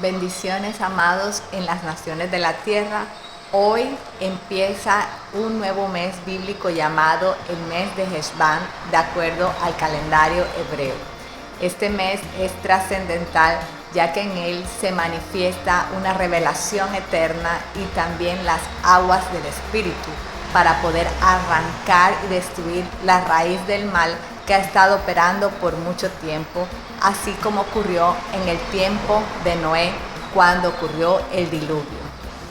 Bendiciones, amados, en las naciones de la tierra. Hoy empieza un nuevo mes bíblico llamado el mes de Heshvan, de acuerdo al calendario hebreo. Este mes es trascendental ya que en él se manifiesta una revelación eterna y también las aguas del Espíritu para poder arrancar y destruir la raíz del mal que ha estado operando por mucho tiempo, así como ocurrió en el tiempo de Noé cuando ocurrió el diluvio.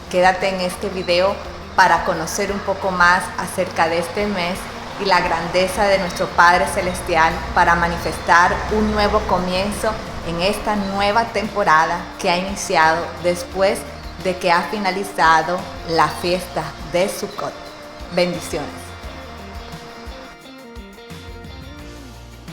Quédate en este video para conocer un poco más acerca de este mes y la grandeza de nuestro Padre Celestial para manifestar un nuevo comienzo en esta nueva temporada que ha iniciado después de que ha finalizado la fiesta de Sukkot. Bendiciones.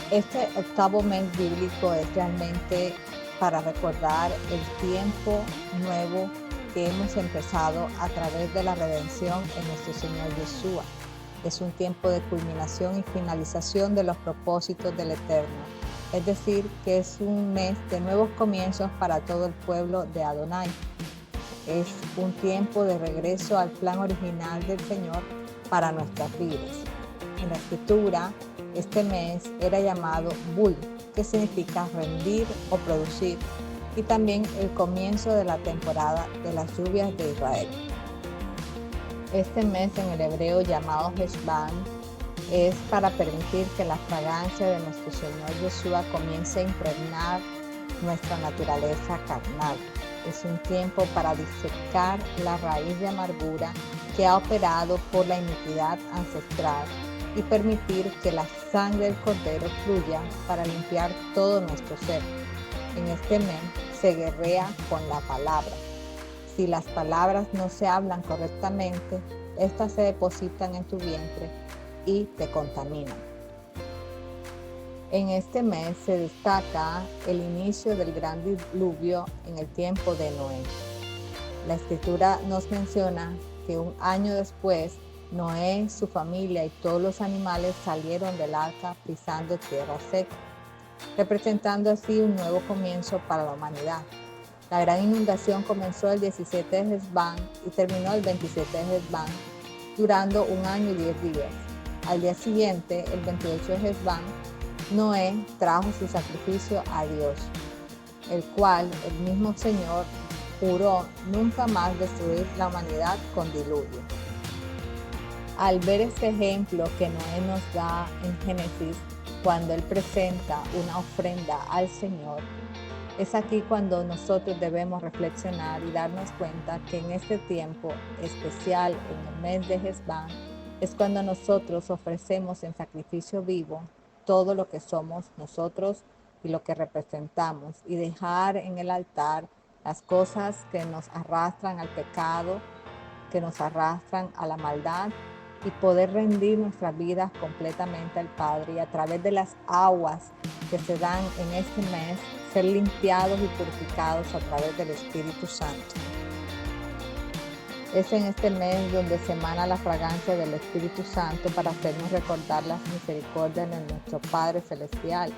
Este octavo mes bíblico es realmente para recordar el tiempo nuevo que hemos empezado a través de la redención en nuestro Señor Yeshua. Es un tiempo de culminación y finalización de los propósitos del Eterno. Es decir, que es un mes de nuevos comienzos para todo el pueblo de Adonai. Es un tiempo de regreso al plan original del Señor para nuestras vidas. En la Escritura, este mes era llamado Bul, que significa rendir o producir, y también el comienzo de la temporada de las lluvias de Israel. Este mes en el hebreo llamado Heshvan es para permitir que la fragancia de nuestro Señor Yeshua comience a impregnar nuestra naturaleza carnal. Es un tiempo para disecar la raíz de amargura que ha operado por la iniquidad ancestral y permitir que la sangre del Cordero fluya para limpiar todo nuestro ser. En este mes se guerrea con la palabra. Si las palabras no se hablan correctamente, estas se depositan en tu vientre y te contaminan. En este mes se destaca el inicio del gran diluvio en el tiempo de Noé. La Escritura nos menciona que un año después, Noé, su familia y todos los animales salieron del arca pisando tierra seca, representando así un nuevo comienzo para la humanidad. La gran inundación comenzó el 17 de Heshvan y terminó el 27 de Heshvan, durando 1 año y 10 días. Al día siguiente, el 28 de Heshvan, Noé trajo su sacrificio a Dios, el cual el mismo Señor juró nunca más destruir la humanidad con diluvio. Al ver este ejemplo que Noé nos da en Génesis, cuando él presenta una ofrenda al Señor, es aquí cuando nosotros debemos reflexionar y darnos cuenta que en este tiempo especial, en el mes de Heshvan, es cuando nosotros ofrecemos en sacrificio vivo todo lo que somos nosotros y lo que representamos, y dejar en el altar las cosas que nos arrastran al pecado, que nos arrastran a la maldad, y poder rendir nuestras vidas completamente al Padre, y a través de las aguas que se dan en este mes, ser limpiados y purificados a través del Espíritu Santo. Es en este mes donde se emana la fragancia del Espíritu Santo para hacernos recordar las misericordias de nuestro Padre Celestial.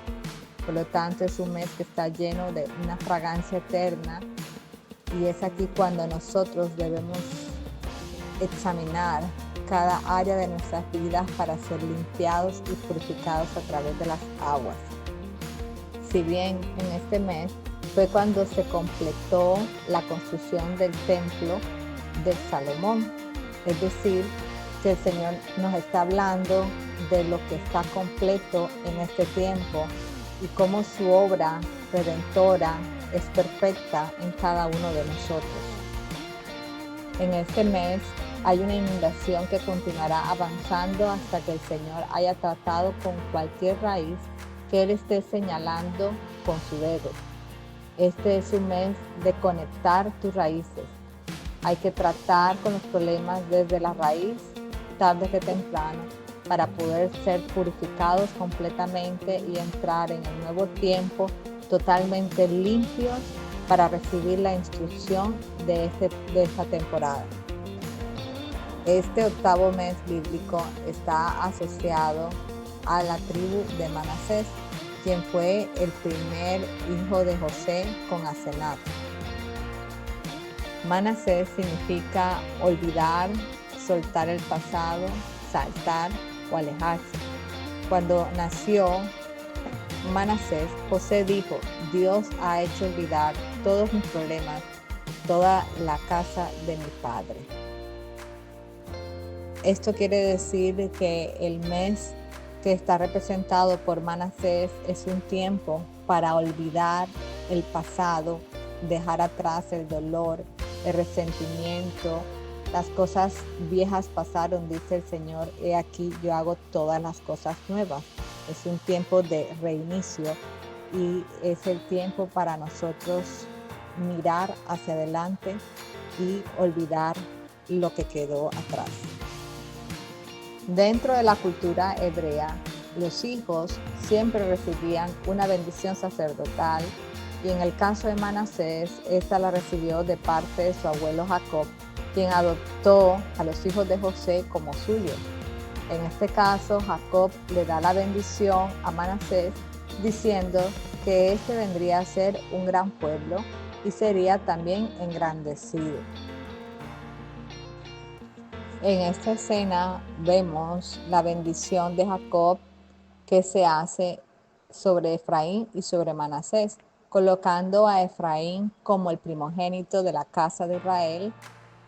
Por lo tanto, es un mes que está lleno de una fragancia eterna, y es aquí cuando nosotros debemos examinar cada área de nuestras vidas para ser limpiados y purificados a través de las aguas. Si bien en este mes fue cuando se completó la construcción del templo de Salomón, es decir, que el Señor nos está hablando de lo que está completo en este tiempo y cómo su obra redentora es perfecta en cada uno de nosotros. En este mes hay una inundación que continuará avanzando hasta que el Señor haya tratado con cualquier raíz que Él esté señalando con su dedo. Este es un mes de conectar tus raíces. Hay que tratar con los problemas desde la raíz, tarde que temprano, para poder ser purificados completamente y entrar en el nuevo tiempo totalmente limpios para recibir la instrucción de esta temporada. Este octavo mes bíblico está asociado a la tribu de Manasés, quien fue el primer hijo de José con Asenat. Manasés significa olvidar, soltar el pasado, saltar o alejarse. Cuando nació Manasés, José dijo: Dios ha hecho olvidar todos mis problemas, toda la casa de mi padre. Esto quiere decir que el mes que está representado por Manasés es un tiempo para olvidar el pasado, dejar atrás el dolor, el resentimiento. Las cosas viejas pasaron, dice el Señor, he aquí yo hago todas las cosas nuevas. Es un tiempo de reinicio y es el tiempo para nosotros mirar hacia adelante y olvidar lo que quedó atrás. Dentro de la cultura hebrea, los hijos siempre recibían una bendición sacerdotal y en el caso de Manasés, esta la recibió de parte de su abuelo Jacob, quien adoptó a los hijos de José como suyos. En este caso, Jacob le da la bendición a Manasés diciendo que este vendría a ser un gran pueblo y sería también engrandecido. En esta escena vemos la bendición de Jacob que se hace sobre Efraín y sobre Manasés, colocando a Efraín como el primogénito de la casa de Israel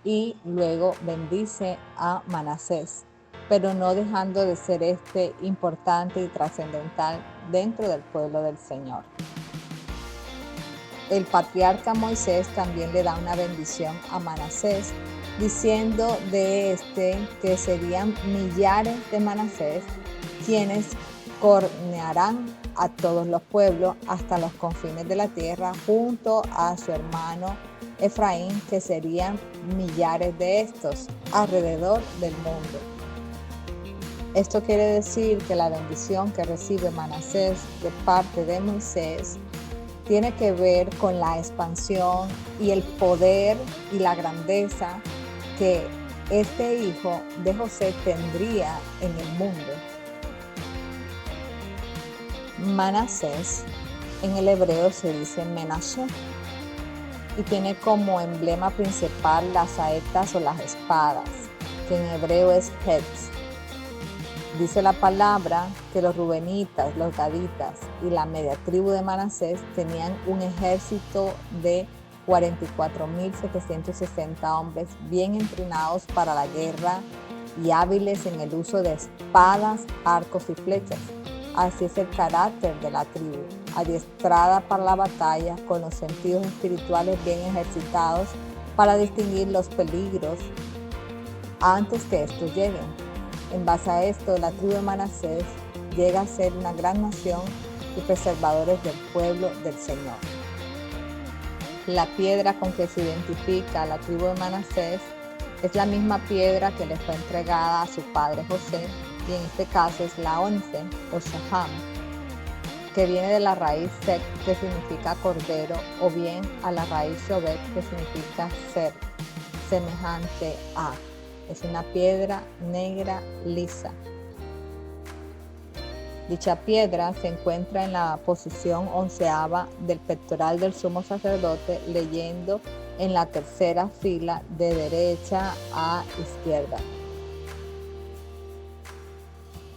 y luego bendice a Manasés, pero no dejando de ser importante y trascendental dentro del pueblo del Señor. El patriarca Moisés también le da una bendición a Manasés, diciendo de que serían millares de Manasés quienes cornearán a todos los pueblos hasta los confines de la tierra, junto a su hermano Efraín, que serían millares de estos alrededor del mundo. Esto quiere decir que la bendición que recibe Manasés de parte de Moisés tiene que ver con la expansión y el poder y la grandeza que este hijo de José tendría en el mundo. Manasés en el hebreo se dice Menashe y tiene como emblema principal las saetas o las espadas, que en hebreo es hetz. Dice la palabra que los rubenitas, los gaditas y la media tribu de Manasés tenían un ejército de 44.760 hombres bien entrenados para la guerra y hábiles en el uso de espadas, arcos y flechas. Así es el carácter de la tribu, adiestrada para la batalla, con los sentidos espirituales bien ejercitados para distinguir los peligros antes que estos lleguen. En base a esto, la tribu de Manasés llega a ser una gran nación y preservadores del pueblo del Señor. La piedra con que se identifica a la tribu de Manasés es la misma piedra que le fue entregada a su padre José, y en este caso es la once o Shaham, que viene de la raíz Set, que significa cordero, o bien a la raíz Shobet, que significa ser, semejante a. Es una piedra negra lisa. Dicha piedra se encuentra en la posición 11ª del pectoral del sumo sacerdote, leyendo en la tercera fila de derecha a izquierda.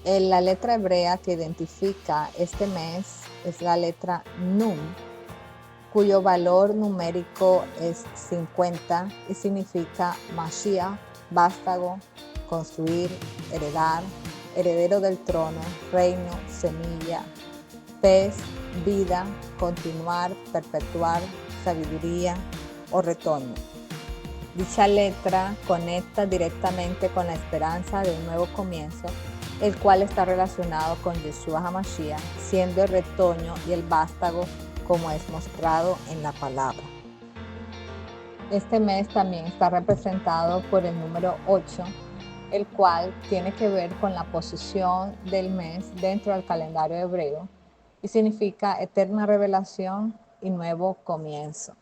La letra hebrea que identifica este mes es la letra Nun, cuyo valor numérico es 50 y significa Mashiach, vástago, construir, heredar, heredero del trono, reino, semilla, pez, vida, continuar, perpetuar, sabiduría o retoño. Dicha letra conecta directamente con la esperanza de un nuevo comienzo, el cual está relacionado con Yeshua HaMashiach, siendo el retoño y el vástago como es mostrado en la palabra. Este mes también está representado por el número 8, el cual tiene que ver con la posición del mes dentro del calendario hebreo y significa eterna revelación y nuevo comienzo.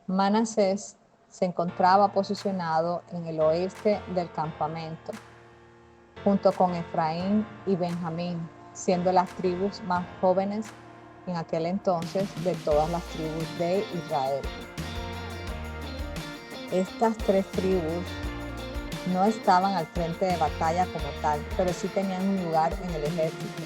Manasés se encontraba posicionado en el oeste del campamento, junto con Efraín y Benjamín, siendo las tribus más jóvenes en aquel entonces de todas las tribus de Israel. Estas tres tribus no estaban al frente de batalla como tal, pero sí tenían un lugar en el ejército.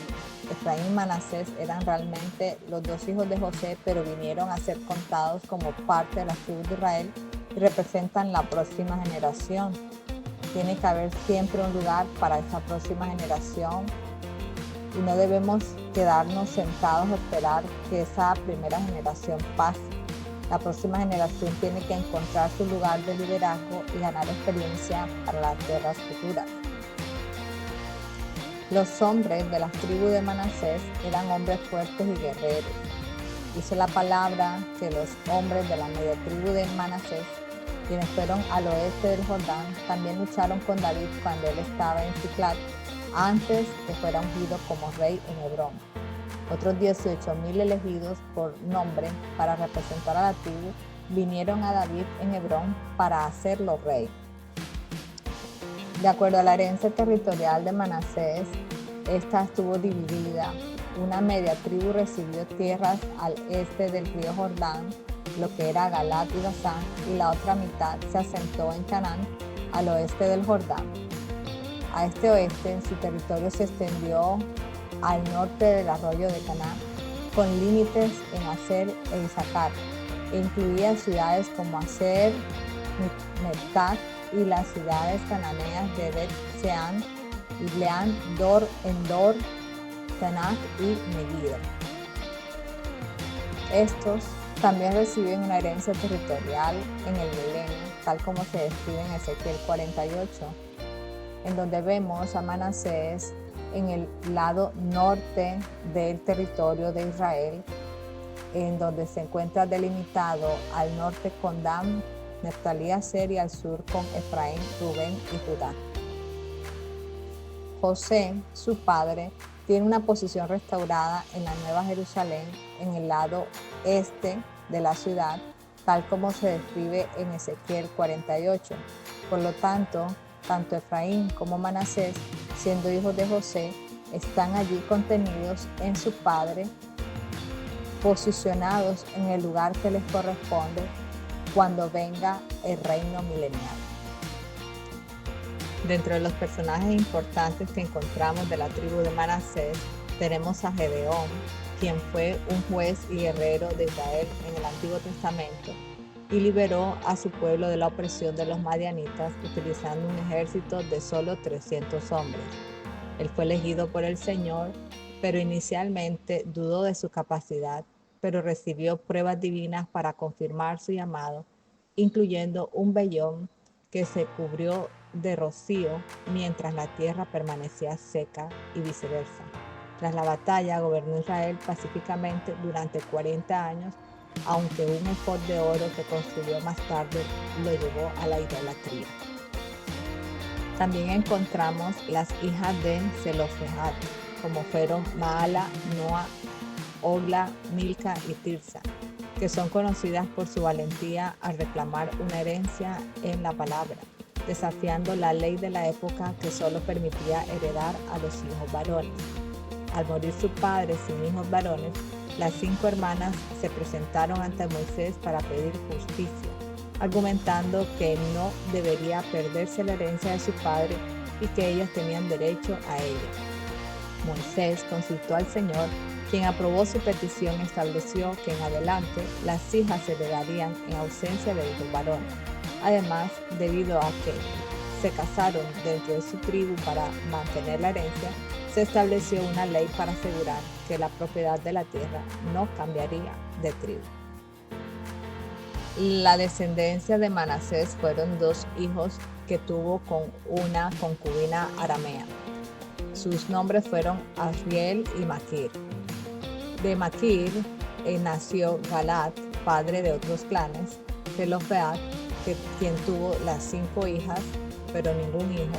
Efraín y Manasés eran realmente los dos hijos de José, pero vinieron a ser contados como parte de las tribus de Israel y representan la próxima generación. Tiene que haber siempre un lugar para esa próxima generación y no debemos quedarnos sentados a esperar que esa primera generación pase. La próxima generación tiene que encontrar su lugar de liderazgo y ganar experiencia para las tierras futuras. Los hombres de las tribus de Manasés eran hombres fuertes y guerreros. Dice la palabra que los hombres de la media tribu de Manasés, quienes fueron al oeste del Jordán, también lucharon con David cuando él estaba en Siclag, antes que fuera ungido como rey en Hebrón. Otros 18,000 elegidos por nombre para representar a la tribu vinieron a David en Hebrón para hacerlo rey. De acuerdo a la herencia territorial de Manasés, esta estuvo dividida. Una media tribu recibió tierras al este del río Jordán, lo que era Galat y Basán, y la otra mitad se asentó en Canaán, al oeste del Jordán. A este oeste, en su territorio se extendió al norte del arroyo de Canaán, con límites en Aser e Isaacar, e incluía ciudades como Aser, Meptat y las ciudades cananeas de Bet-Sean, Ibleán, Dor, Endor, Tanaj y Megiddo. Estos también reciben una herencia territorial en el milenio, tal como se describe en Ezequiel 48, en donde vemos a Manasés en el lado norte del territorio de Israel, en donde se encuentra delimitado al norte con Dan, Neftalí, Aser y al sur con Efraín, Rubén y Judá. José, su padre, tiene una posición restaurada en la Nueva Jerusalén, en el lado este de la ciudad, tal como se describe en Ezequiel 48. Por lo tanto, tanto Efraín como Manasés, siendo hijos de José, están allí contenidos en su padre, posicionados en el lugar que les corresponde cuando venga el reino milenial. Dentro de los personajes importantes que encontramos de la tribu de Manasés, tenemos a Gedeón, quien fue un juez y guerrero de Israel en el Antiguo Testamento y liberó a su pueblo de la opresión de los madianitas utilizando un ejército de solo 300 hombres. Él fue elegido por el Señor, pero inicialmente dudó de su capacidad, pero recibió pruebas divinas para confirmar su llamado, incluyendo un vellón que se cubrió de rocío mientras la tierra permanecía seca y viceversa. Tras la batalla, gobernó Israel pacíficamente durante 40 años, aunque un efod de oro que construyó más tarde lo llevó a la idolatría. También encontramos las hijas de Zelofehad, como fueron Maala, Noa, Ogla, Milca y Tirsa, que son conocidas por su valentía al reclamar una herencia en la palabra, desafiando la ley de la época que solo permitía heredar a los hijos varones. Al morir su padre sin hijos varones, las 5 hermanas se presentaron ante Moisés para pedir justicia, argumentando que no debería perderse la herencia de su padre y que ellas tenían derecho a ella. Moisés consultó al Señor, quien aprobó su petición y estableció que en adelante las hijas se heredarían en ausencia de hijos varones. Además, debido a que se casaron dentro de su tribu para mantener la herencia, se estableció una ley para asegurar que la propiedad de la tierra no cambiaría de tribu. La descendencia de Manasés fueron 2 hijos que tuvo con una concubina aramea. Sus nombres fueron Asriel y Maquir. De Maquir nació Galat, padre de otros clanes, Zelofehad, quien tuvo las 5 hijas, pero ningún hijo,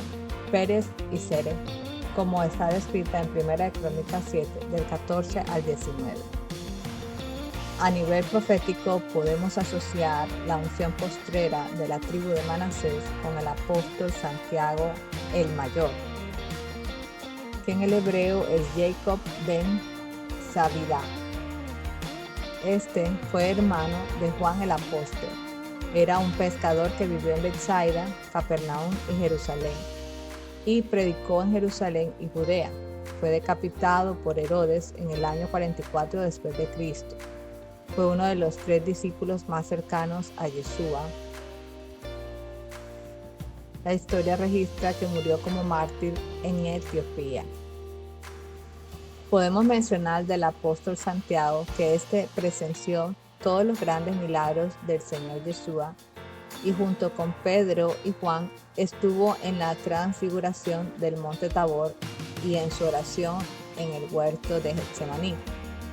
Pérez y Sere, como está descrita en 1 Crónicas 7, del 14 al 19. A nivel profético podemos asociar la unción postrera de la tribu de Manasés con el apóstol Santiago el Mayor, que en el hebreo es Jacob ben Zabidá. Este fue hermano de Juan el apóstol. Era un pescador que vivió en Betsaida, Capernaum y Jerusalén, y predicó en Jerusalén y Judea. Fue decapitado por Herodes en el año 44 después de Cristo. Fue uno de los 3 discípulos más cercanos a Yeshua. La historia registra que murió como mártir en Etiopía. Podemos mencionar del apóstol Santiago que presenció todos los grandes milagros del Señor Yeshua y junto con Pedro y Juan estuvo en la transfiguración del monte Tabor y en su oración en el huerto de Getsemaní,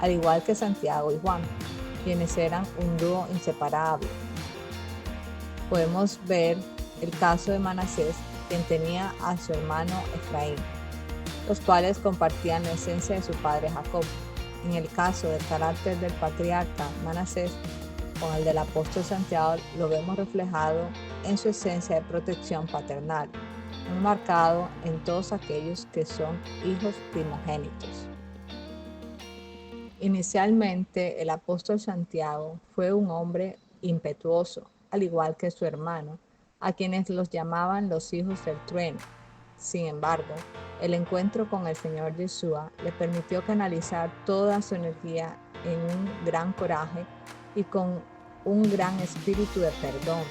al igual que Santiago y Juan, quienes eran un dúo inseparable. Podemos ver el caso de Manasés, quien tenía a su hermano Efraín, los cuales compartían la esencia de su padre Jacob. En el caso del carácter del patriarca Manasés, con el del apóstol Santiago, lo vemos reflejado en su esencia de protección paternal, muy marcado en todos aquellos que son hijos primogénitos. Inicialmente, el apóstol Santiago fue un hombre impetuoso, al igual que su hermano, a quienes los llamaban los hijos del trueno. Sin embargo, el encuentro con el Señor Yeshua le permitió canalizar toda su energía en un gran coraje y con un gran espíritu de perdón,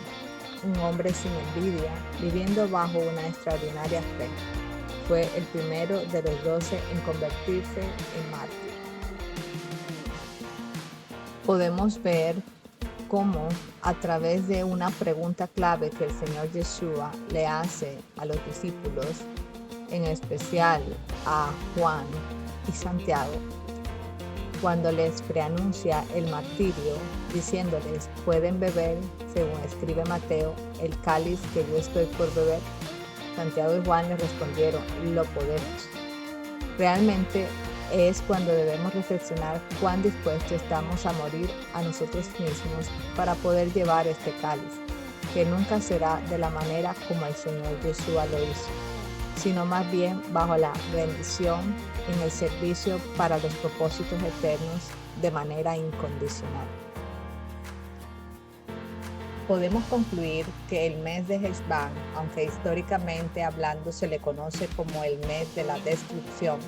un hombre sin envidia, viviendo bajo una extraordinaria fe. Fue el primero de los 12 en convertirse en mártir. Podemos ver cómo a través de una pregunta clave que el Señor Yeshua le hace a los discípulos, en especial a Juan y Santiago, cuando les preanuncia el martirio, diciéndoles: pueden beber, según escribe Mateo, el cáliz que yo estoy por beber. Santiago y Juan le respondieron: lo podemos. Realmente es cuando debemos reflexionar cuán dispuestos estamos a morir a nosotros mismos para poder llevar este cáliz, que nunca será de la manera como el Señor Yeshua lo hizo, sino más bien bajo la rendición en el servicio para los propósitos eternos de manera incondicional. Podemos concluir que el mes de Heshvan, aunque históricamente hablando se le conoce como el mes de la destrucción,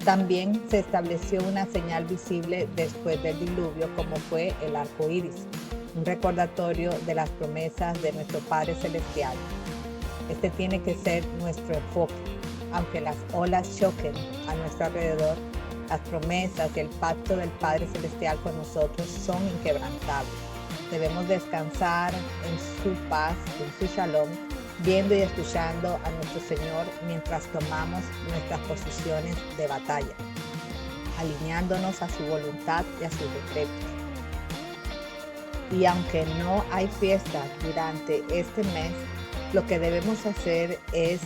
también se estableció una señal visible después del diluvio, como fue el arco iris, un recordatorio de las promesas de nuestro Padre Celestial. Este tiene que ser nuestro enfoque. Aunque las olas choquen a nuestro alrededor, las promesas y el pacto del Padre Celestial con nosotros son inquebrantables. Debemos descansar en su paz, en su shalom, viendo y escuchando a nuestro Señor mientras tomamos nuestras posiciones de batalla, alineándonos a su voluntad y a sus decretos. Y aunque no hay fiestas durante este mes, lo que debemos hacer es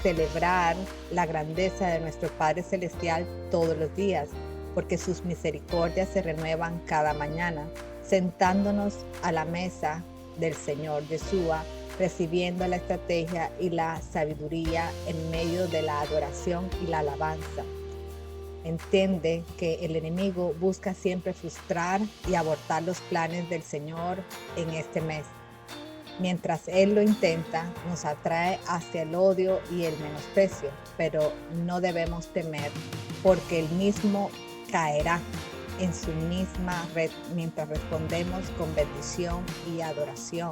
celebrar la grandeza de nuestro Padre Celestial todos los días, porque sus misericordias se renuevan cada mañana, sentándonos a la mesa del Señor Yeshua, recibiendo la estrategia y la sabiduría en medio de la adoración y la alabanza. Entiende que el enemigo busca siempre frustrar y abortar los planes del Señor en este mes. Mientras Él lo intenta, nos atrae hacia el odio y el menosprecio, pero no debemos temer, porque Él mismo caerá en su misma red mientras respondemos con bendición y adoración.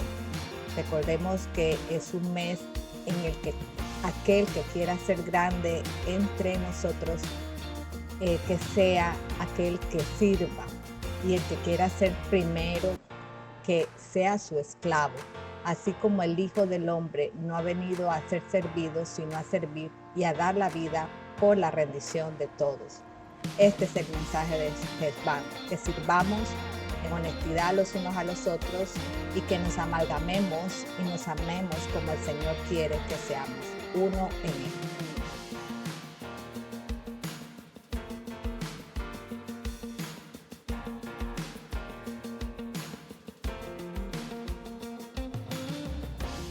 Recordemos que es un mes en el que aquel que quiera ser grande entre nosotros, que sea aquel que sirva, y el que quiera ser primero, que sea su esclavo. Así como el Hijo del Hombre no ha venido a ser servido, sino a servir y a dar la vida por la rendición de todos. Este es el mensaje de Heshvan, que sirvamos en honestidad los unos a los otros y que nos amalgamemos y nos amemos como el Señor quiere que seamos, uno en Él.